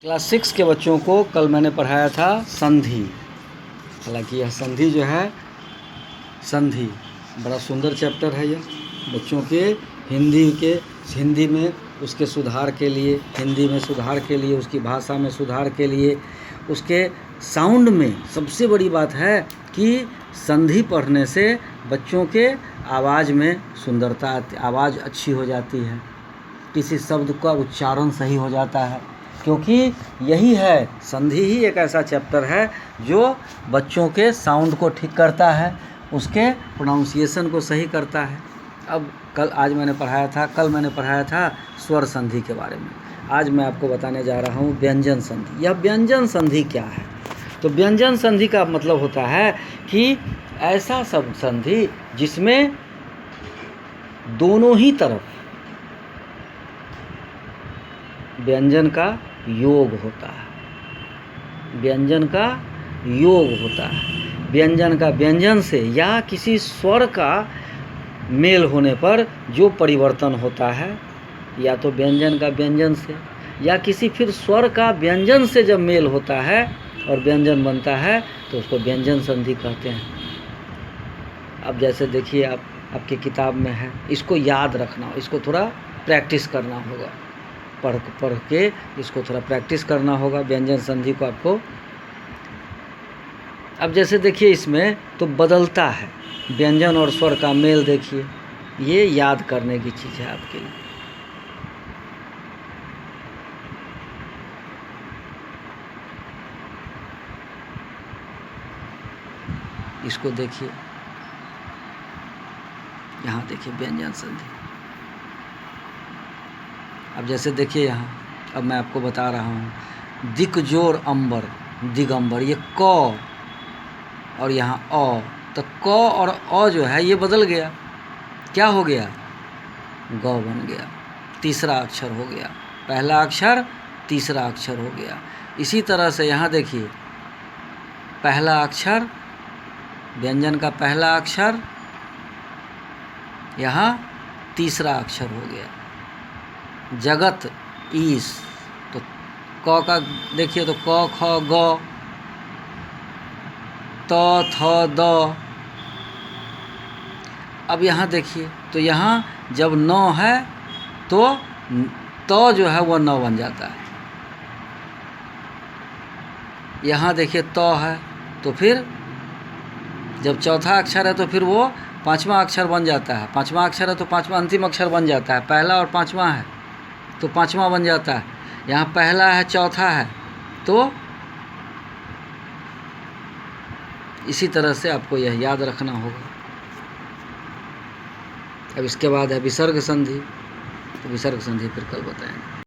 Class 6 के बच्चों को कल मैंने पढ़ाया था संधि। हालांकि यह संधि जो है संधि बड़ा सुंदर चैप्टर है। यह बच्चों के हिंदी में उसके सुधार के लिए, हिंदी में सुधार के लिए, उसकी भाषा में सुधार के लिए, उसके साउंड में सबसे बड़ी बात है कि संधि पढ़ने से बच्चों के आवाज़ में सुंदरता, आवाज़ अच्छी हो जाती है, किसी शब्द का उच्चारण सही हो जाता है। क्योंकि यही है, संधि ही एक ऐसा चैप्टर है जो बच्चों के साउंड को ठीक करता है, उसके प्रोनाउंसिएशन को सही करता है। अब कल मैंने पढ़ाया था स्वर संधि के बारे में। आज मैं आपको बताने जा रहा हूँ व्यंजन संधि। यह व्यंजन संधि क्या है? तो व्यंजन संधि का मतलब होता है कि ऐसा शब्द संधि जिसमें दोनों ही तरफ व्यंजन का योग होता है, व्यंजन का योग होता है। व्यंजन का व्यंजन से या किसी स्वर का मेल होने पर जो परिवर्तन होता है, या तो व्यंजन का व्यंजन से या किसी फिर स्वर का व्यंजन से जब मेल होता है और व्यंजन बनता है तो उसको व्यंजन संधि कहते हैं। अब जैसे देखिए, आपकी किताब में है, इसको याद रखना, इसको थोड़ा प्रैक्टिस करना होगा, पढ़ के इसको थोड़ा प्रैक्टिस करना होगा व्यंजन संधि को आपको। अब जैसे देखिए इसमें तो बदलता है, व्यंजन और स्वर का मेल देखिए, ये याद करने की चीज़ है आपके लिए। इसको देखिए, यहाँ देखिए व्यंजन संधि। अब जैसे देखिए यहाँ, अब मैं आपको बता रहा हूँ दिकजोर अंबर, दिगंबर, ये क और यहाँ अ, तो क और अ जो है ये बदल गया, क्या हो गया? ग बन गया, तीसरा अक्षर हो गया, पहला अक्षर तीसरा अक्षर हो गया। इसी तरह से यहाँ देखिए, पहला अक्षर, व्यंजन का पहला अक्षर, यहाँ तीसरा अक्षर हो गया। जगत ईस, तो क का देखिए तो क ख ग, त थ द। अब यहाँ देखिए तो यहाँ जब न है तो त जो है वह न बन जाता है। यहाँ देखिए त है तो फिर जब चौथा अक्षर है तो फिर वो पांचवा अक्षर बन जाता है। पांचवा अक्षर है तो पांचवा अंतिम अक्षर बन जाता है। पहला और पांचवा है तो पांचवा बन जाता है। यहाँ पहला है, चौथा है, तो इसी तरह से आपको यह याद रखना होगा। अब इसके बाद है विसर्ग संधि, तो विसर्ग संधि फिर कल बताएंगे।